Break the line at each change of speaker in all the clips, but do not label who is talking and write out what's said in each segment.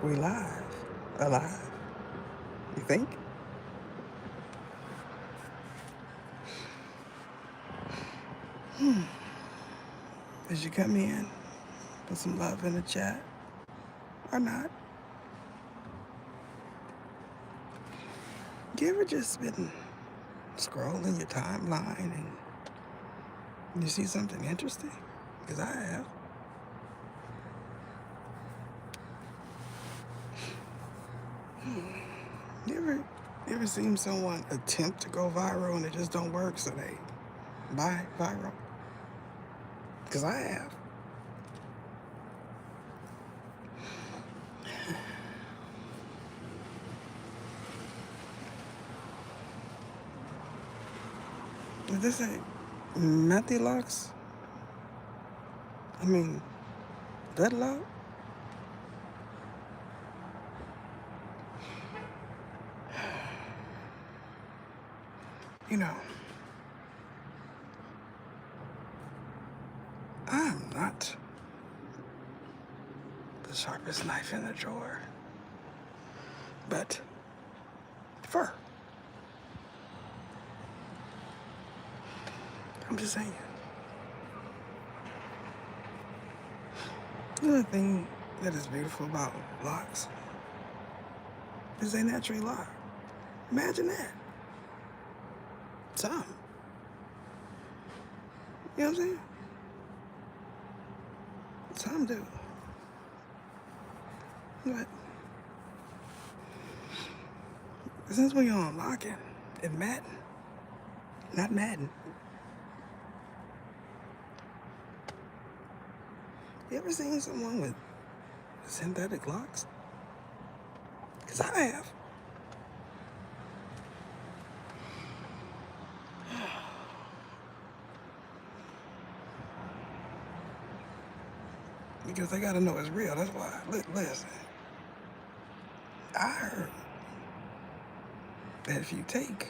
We live. Alive. You think? As you come in, put some love in the chat. Or not. You ever just been scrolling your timeline and you see something interesting? Because I have. You ever seen someone attempt to go viral and it just don't work, so they buy viral? Because I have. Is this a Mathy-Locks? I mean, Dreadlock? You know, I'm not the sharpest knife in the drawer. But fur. I'm just saying. Another thing that is beautiful about locks is they naturally lock. Imagine that. Some. You know what I'm saying? Some do. But since we're on locking, it Madden. Not Madden. You ever seen someone with synthetic locks? Because I have. Because they gotta know it's real. That's why. Listen. I heard that if you take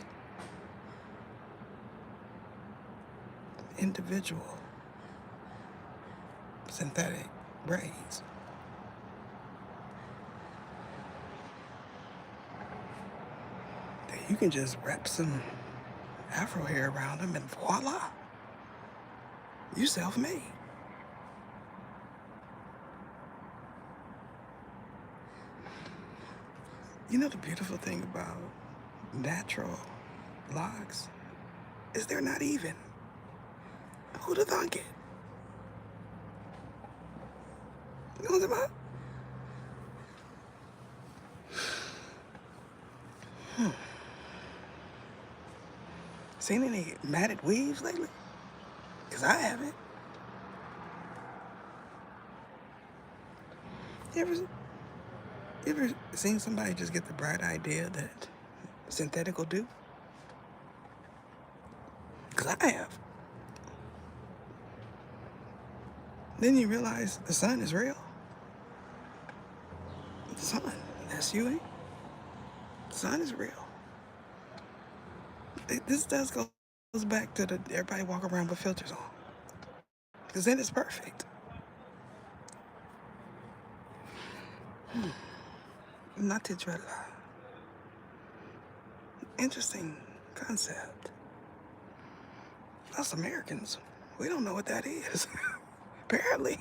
individual synthetic braids, that you can just wrap some afro hair around them and voila, you self-made. You know the beautiful thing about natural locks is they're not even. Who'd have thunk it? You know what I'm about? Seen any matted weaves lately? Because I haven't. You ever, you ever seen somebody just get the bright idea that synthetic will do? Because I have. Then you realize the sun is real. The sun, S-U-N. The sun is real. This does goes back to the everybody walk around with filters on. Because then it's perfect. Not to dreadlock. Interesting concept. Us Americans, we don't know what that is. Apparently.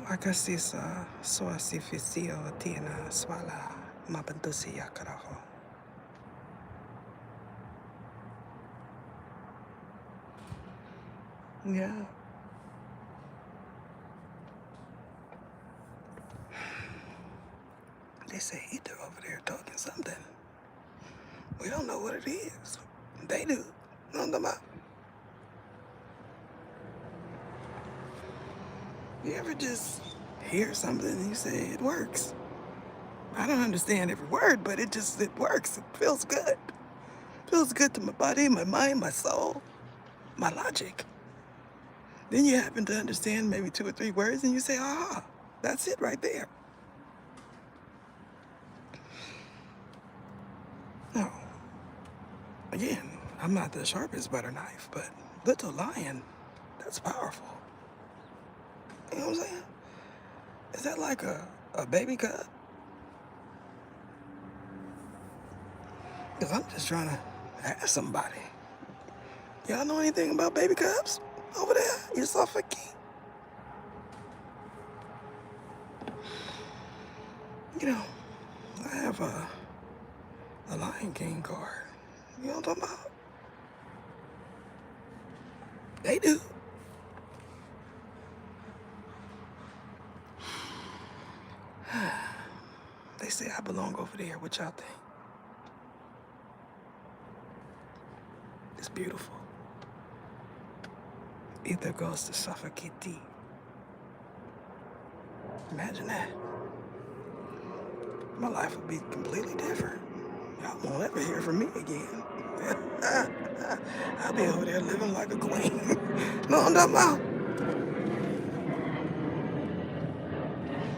Akasisa suasifisio tina swala mabantusi yakaraho. Yeah. They say Ether over there talking something. We don't know what it is. They do. No, no, no. You ever just hear something and you say it works? I don't understand every word, but it works. It feels good. It feels good to my body, my mind, my soul, my logic. Then you happen to understand maybe 2 or 3 words and you say, aha, that's it right there. No. Again, I'm not the sharpest butter knife, but little lion, that's powerful. You know what I'm saying? Is that like a baby cub? Because I'm just trying to ask somebody. Y'all know anything about baby cubs over there? You suffocating. You know, I have a Lion King card. You know what I'm talking about? They do. They say I belong over there. What y'all think? It's beautiful. Either goes to suffocate. Imagine that. My life would be completely different. Y'all won't ever hear from me again. I'll be over there living like a queen. Know what I'm talking about?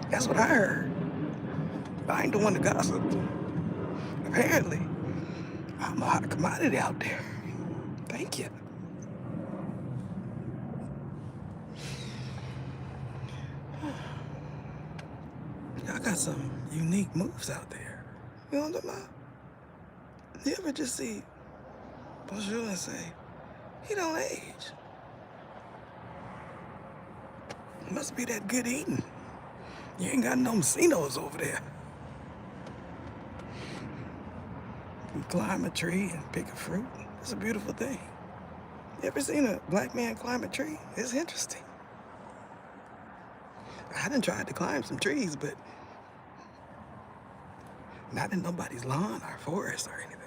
That's what I heard. I ain't the one to gossip. Apparently, I'm a hot commodity out there. Thank you. Y'all got some unique moves out there. You know what I'm talking about? You ever just see Bonjour and say, he don't age. Must be that good eating. You ain't got no mocinos over there. You climb a tree and pick a fruit. It's a beautiful thing. You ever seen a black man climb a tree? It's interesting. I done tried to climb some trees, but not in nobody's lawn or forest or anything.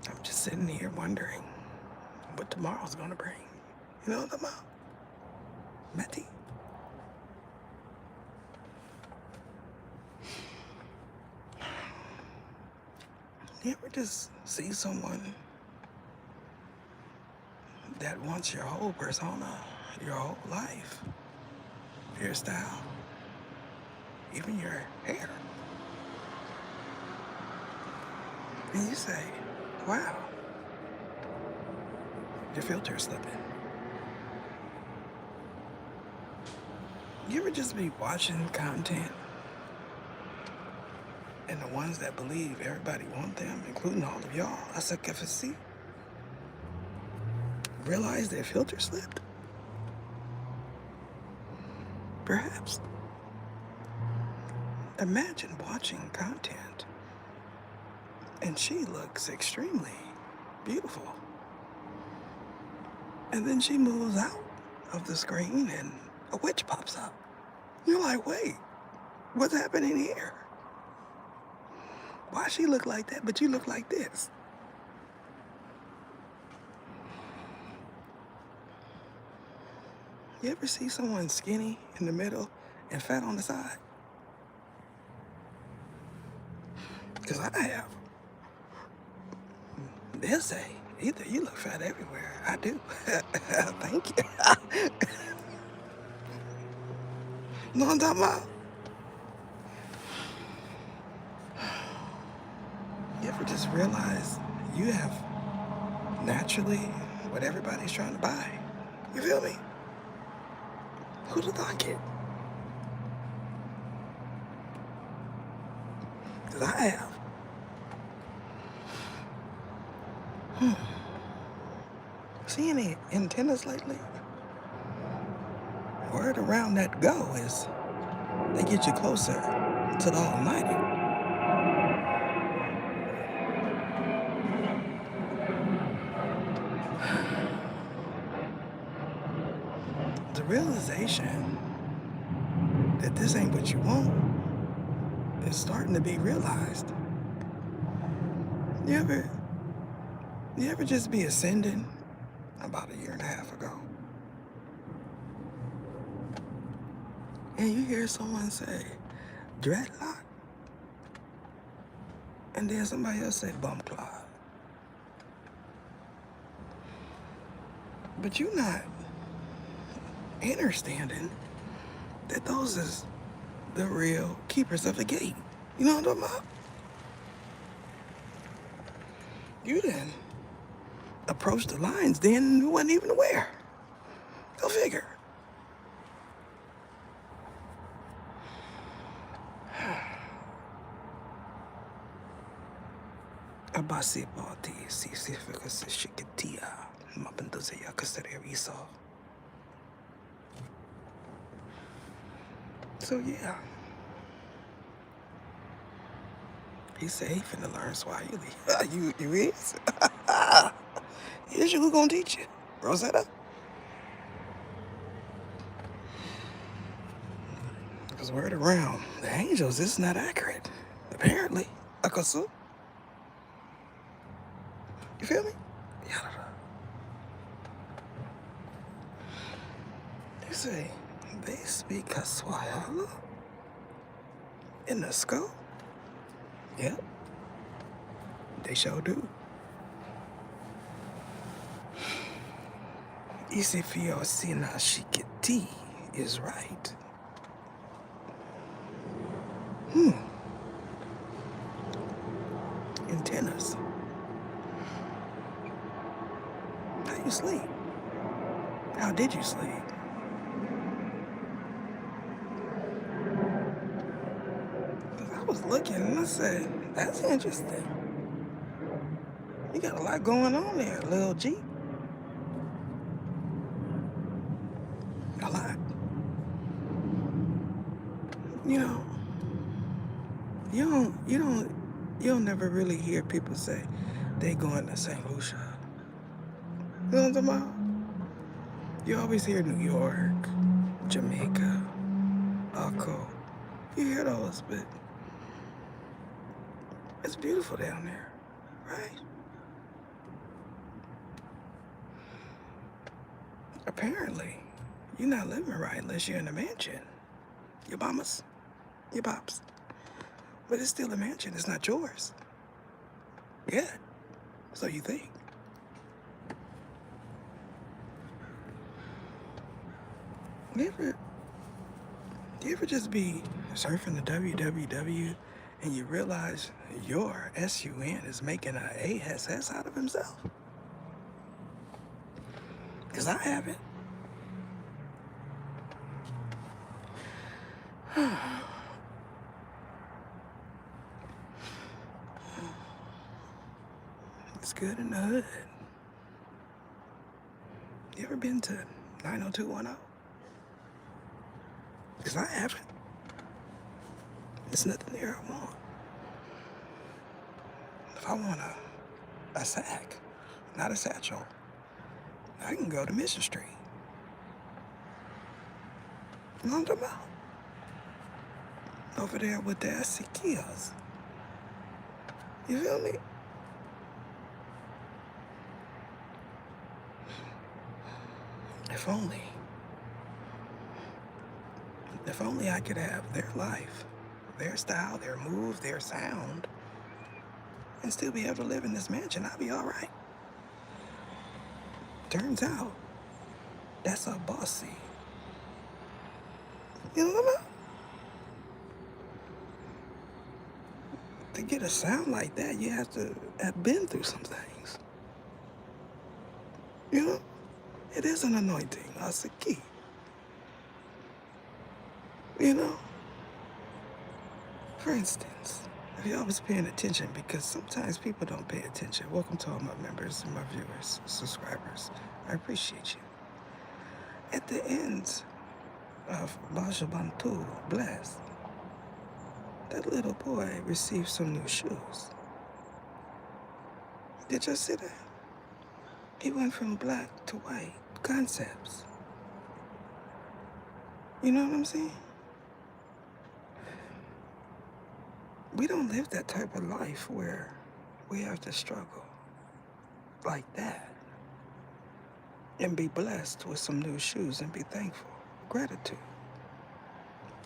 I'm just sitting here wondering what tomorrow's gonna bring. You know what I'm about? Matty. You ever just see someone that wants your whole persona, your whole life, your style, even your hair? And you say, wow, your filter's slipping. You ever just be watching content and the ones that believe everybody want them, including all of y'all, as a KFC, realize their filter slipped? Perhaps. Imagine watching content and she looks extremely beautiful. And then she moves out of the screen and a witch pops up. You're like, wait, what's happening here? Why she look like that, but you look like this? You ever see someone skinny in the middle and fat on the side? Because I have. They'll say, either you look fat everywhere. I do. Thank you. Know what I'm talking about? You ever just realize you have naturally what everybody's trying to buy? You feel me? Who'd have thought it? Because I have. See any antennas lately? Word around that go is they get you closer to the Almighty. The realization that this ain't what you want is starting to be realized. You ever just be ascending about 1.5 years ago? And you hear someone say, dreadlock? And then somebody else say, bum clot. But you not understanding that those is the real keepers of the gate. You know what I'm talking about? You then approached the lines then and you wasn't even aware. Go figure. Abasi bati si sifika se shikitia mapendoze ya kasere iso. So yeah. He said he finna learn Swahili. You is? Here's who gonna teach you. Rosetta? Because word around the angels is not accurate. Apparently. Akasu. You feel me? Yada. They say they speak Swahili in the school. Yep. They sure do. Isifio Sina Shikiti is right. Antennas. How you sleep? How did you sleep? Because I was looking and I said, that's interesting. You got a lot going on there, Lil G. A lot. You know, you'll never really hear people say they going to St. Lucia. You know what I'm talking about? You always hear New York, Jamaica, Akko. You hear those, but it's beautiful down there, right? Apparently, you're not living right unless you're in a mansion. Your mamas, your pops. But it's still a mansion, it's not yours. Yeah, so you think. You ever just be surfing the www and you realize your SUN is making an ASS out of himself? Because I haven't. It's good in the hood. You ever been to 90210? Because I haven't. There's nothing there I want. If I want a sack, not a satchel, I can go to Mission Street. You know what I'm talking about? Over there with the Asikias. You feel me? If only I could have their life, their style, their move, their sound, and still be able to live in this mansion, I'd be all right. Turns out, that's a bossy. You know what I'm about? To get a sound like that, you have to have been through some things. You know? It is an anointing, a key. You know? For instance, if y'all was paying attention, because sometimes people don't pay attention. Welcome to all my members and my viewers, subscribers. I appreciate you. At the end of Baja Bantu, Blessed, that little boy received some new shoes. Did you see that? He went from black to white concepts. You know what I'm saying? We don't live that type of life where we have to struggle like that and be blessed with some new shoes and be thankful. Gratitude.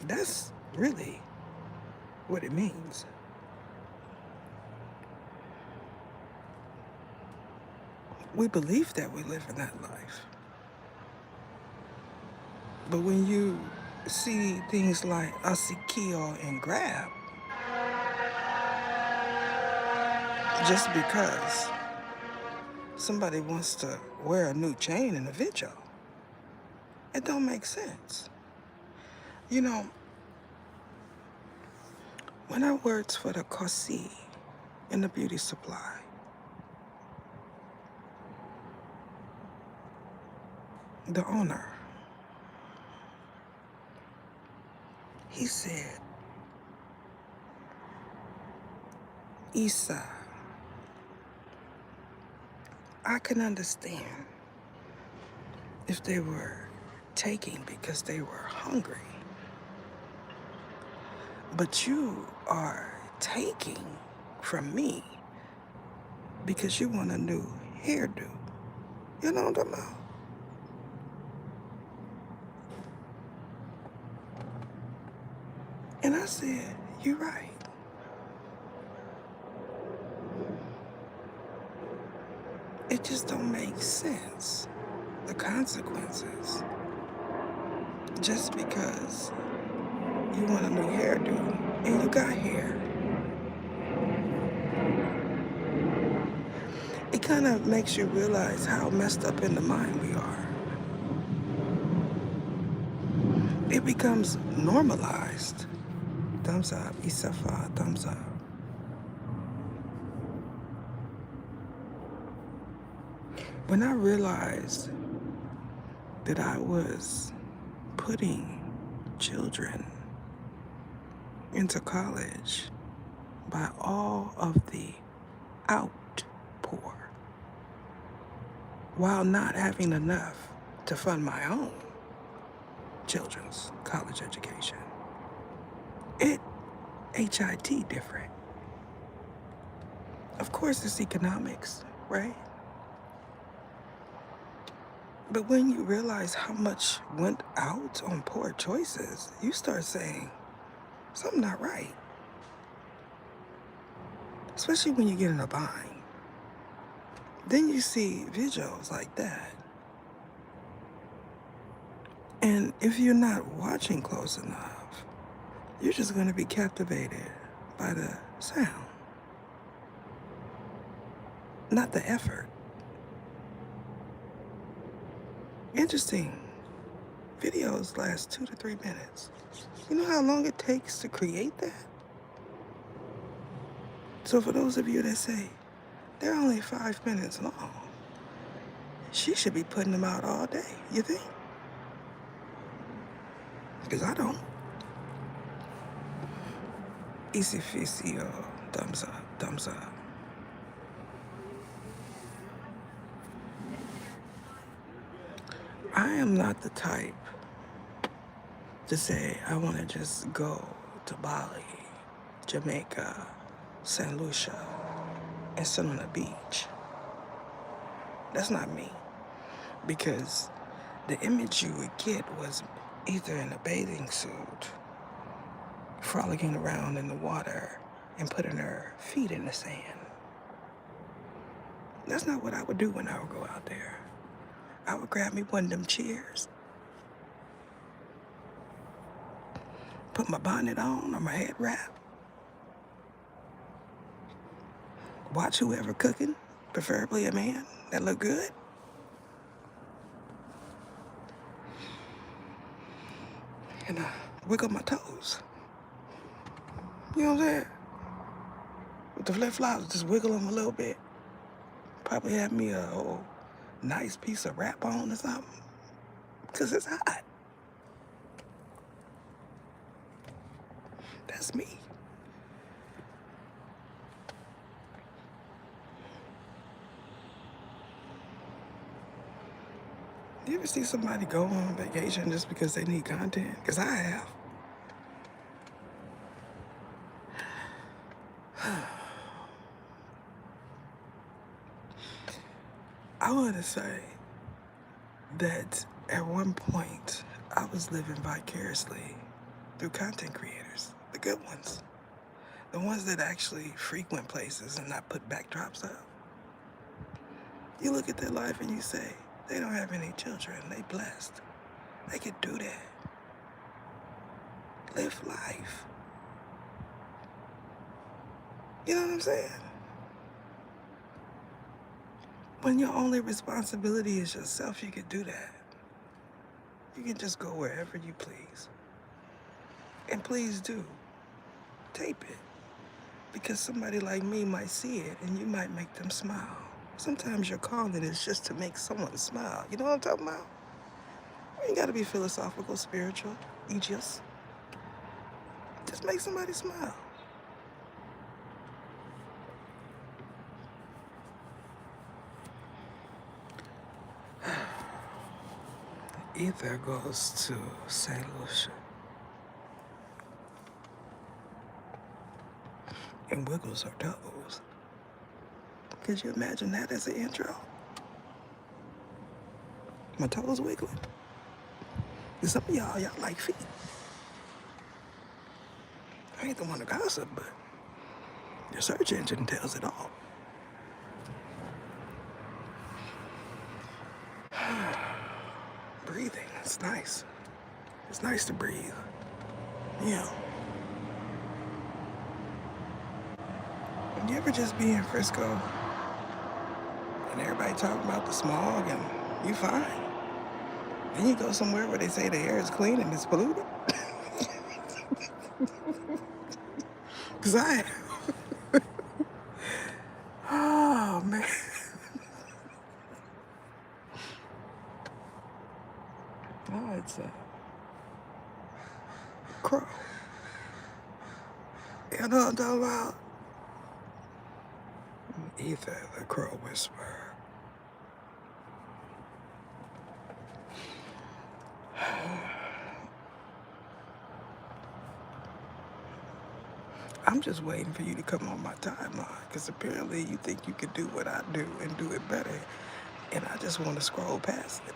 That's really what it means. We believe that we live in that life. But when you see things like Asikio and Grab just because somebody wants to wear a new chain in a video. It don't make sense. You know, when I worked for the Kosi in the beauty supply, the owner, he said, Issa, I can understand if they were taking because they were hungry. But you are taking from me because you want a new hairdo. You know what I'm talking about? And I said, you're right. It just don't make sense. The consequences. Just because you want a new hairdo and you got hair. It kind of makes you realize how messed up in the mind we are. It becomes normalized. Thumbs up, Isafa, thumbs up. When I realized that I was putting children into college by all of the outpour while not having enough to fund my own children's college education. It HIT different. Of course it's economics, right? But when you realize how much went out on poor choices, you start saying, something not right. Especially when you get in a bind. Then you see videos like that. And if you're not watching close enough, you're just going to be captivated by the sound, not the effort. Interesting. Videos last 2 to 3 minutes. You know how long it takes to create that? So for those of you that say, they're only 5 minutes long, she should be putting them out all day, you think? Because I don't. Easy Fisio, thumbs up, thumbs up. I am not the type to say I want to just go to Bali, Jamaica, St. Lucia, and sit on a beach. That's not me. Because the image you would get was either in a bathing suit, frolicking around in the water, and putting her feet in the sand. That's not what I would do when I would go out there. I would grab me one of them chairs, put my bonnet on or my head wrap, watch whoever cooking, preferably a man that look good, and wiggle my toes. You know what I'm saying? With the flip-flops, just wiggle them a little bit. Probably have me a whole nice piece of wrap on or something, because it's hot. That's me. You ever see somebody go on vacation just because they need content? Because I have. I want to say that at one point, I was living vicariously through content creators, the good ones, the ones that actually frequent places and not put backdrops up. You look at their life and you say, they don't have any children, they blessed. They could do that. Live life. You know what I'm saying? When your only responsibility is yourself, you can do that. You can just go wherever you please. And please do. Tape it. Because somebody like me might see it and you might make them smile. Sometimes your calling is just to make someone smile. You know what I'm talking about? You ain't gotta be philosophical, spiritual, just make somebody smile. Ether goes to St. Lucia and wiggles her toes. Could you imagine that as an intro? My toes wiggling. Some of y'all like feet. I ain't the one to gossip, but your search engine tells it all. Breathing, it's nice. It's nice to breathe. Yeah. You ever just be in Frisco and everybody talking about the smog and you fine? Then you go somewhere where they say the air is clean and it's polluted? Cause I oh man. Oh, it's a crow. You know what I'm talking about? Ether, the crow whisperer. I'm just waiting for you to come on my timeline, because apparently you think you could do what I do and do it better, and I just want to scroll past it.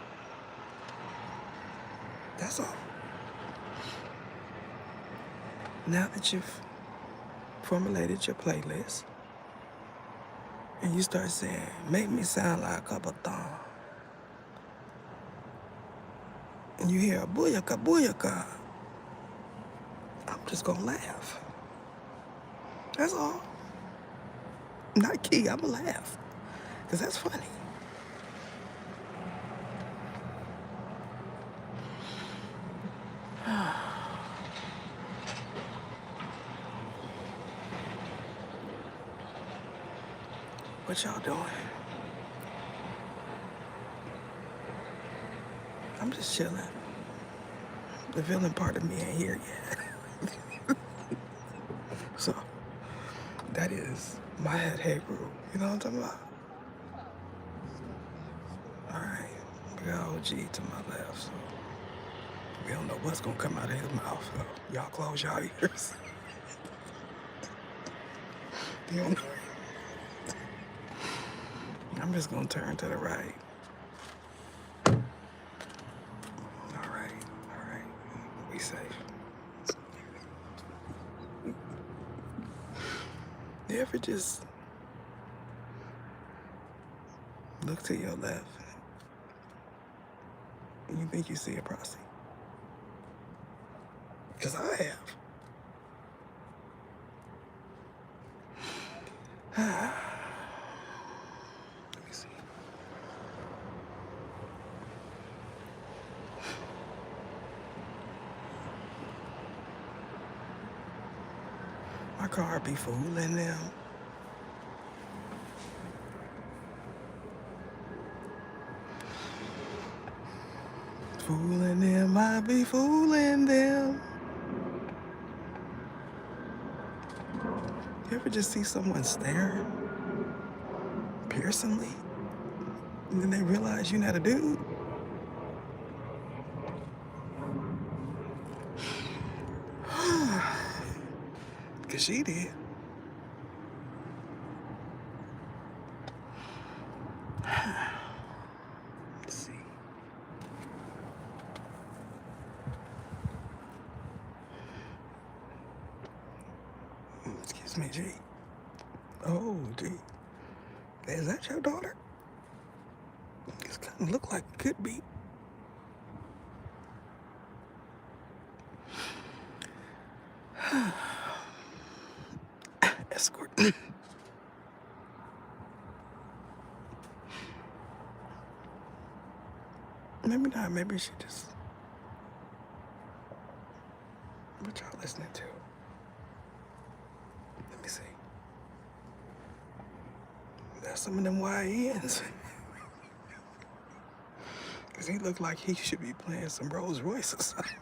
That's all. Now that you've formulated your playlist, and you start saying, make me sound like a baton, and you hear a booyaka, booyaka, I'm just gonna laugh. That's all. Not key, I'ma laugh, because that's funny. What y'all doing? I'm just chilling. The villain part of me ain't here yet. So, that is my head group. You know what I'm talking about? Alright. We got OG to my left, so we don't know what's gonna come out of his mouth, so y'all close y'all ears. You don't know. I'm just gonna turn to the right. Alright. We safe. You ever just look to your left and you think you see a prosty? Because I have. Let me see. My car be fooling them. Fooling them, I be fooling them. You ever just see someone stare piercingly, and then they realize you're not a dude? Because she did. Let's see. Excuse me, G. Oh, G. Is that your daughter? This kind of look like it could be. escort. Maybe not. Maybe she just. What y'all listening to? Let me see. That's some of them YNs. Because he looked like he should be playing some Rolls Royce or something.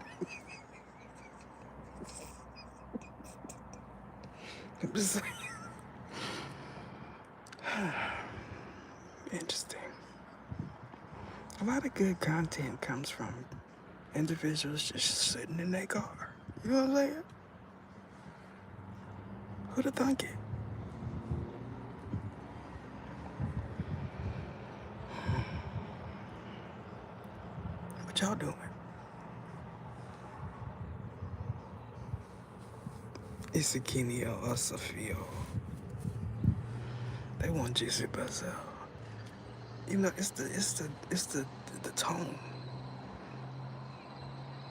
I'm just saying. Interesting. A lot of good content comes from individuals just sitting in their car. You know what I'm saying? Who'd have thunk it? What y'all doing? It's Akinio Asafio. They want Jesse Bazel. You know, it's the tone.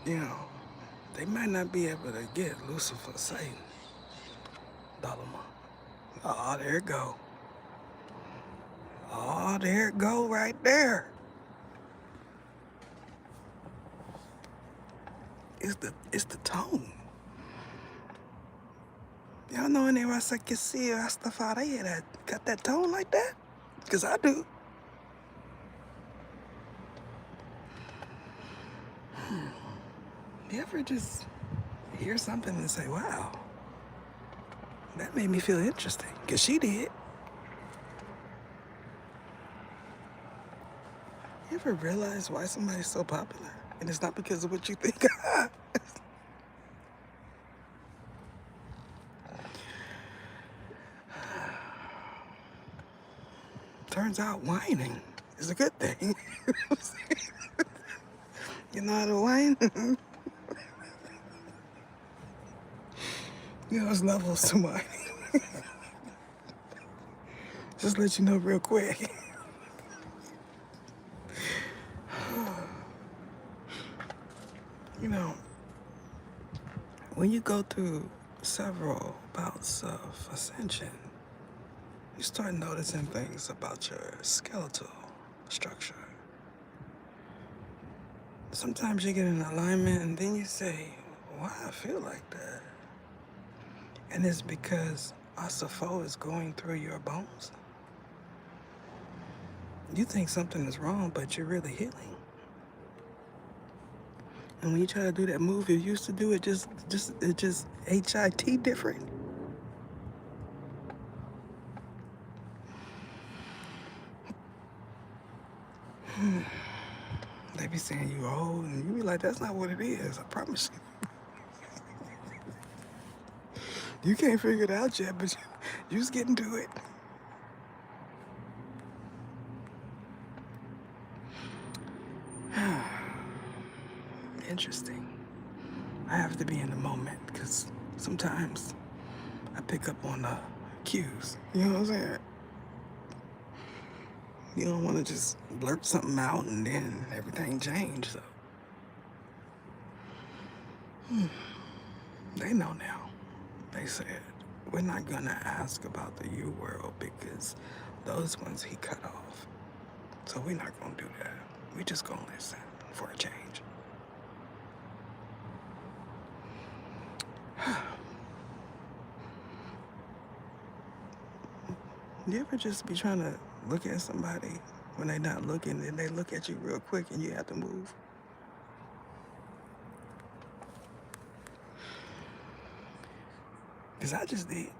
You know, they might not be able to get Lucifer Satan. Dolomar. Oh, there it go. Oh, there it go right there. It's the tone. Y'all know any Rasa Kisi Rastafari that got that tone like that? Cause I do. You ever just hear something and say, wow, that made me feel interesting? Cause she did. You ever realize why somebody's so popular? And it's not because of what you think. Turns out whining is a good thing. You know how to whine? You know, there's levels to whining. Just let you know real quick. You know, when you go through several bouts of ascension, you start noticing things about your skeletal structure. Sometimes you get in alignment and then you say, why I feel like that? And it's because Asafo is going through your bones. You think something is wrong, but you're really healing. And when you try to do that move you used to do, it just HIT different. They be saying you old, and you be like, that's not what it is, I promise you. You can't figure it out yet, but you just getting to it. Interesting. I have to be in the moment because sometimes I pick up on the cues. You know what I'm saying? You don't want to just blurt something out and then everything change. So they know now. They said, we're not going to ask about the U world because those ones he cut off. So we're not going to do that. We just going to listen for a change. You ever just be trying to look at somebody when they're not looking and they look at you real quick and you have to move? Because I just did.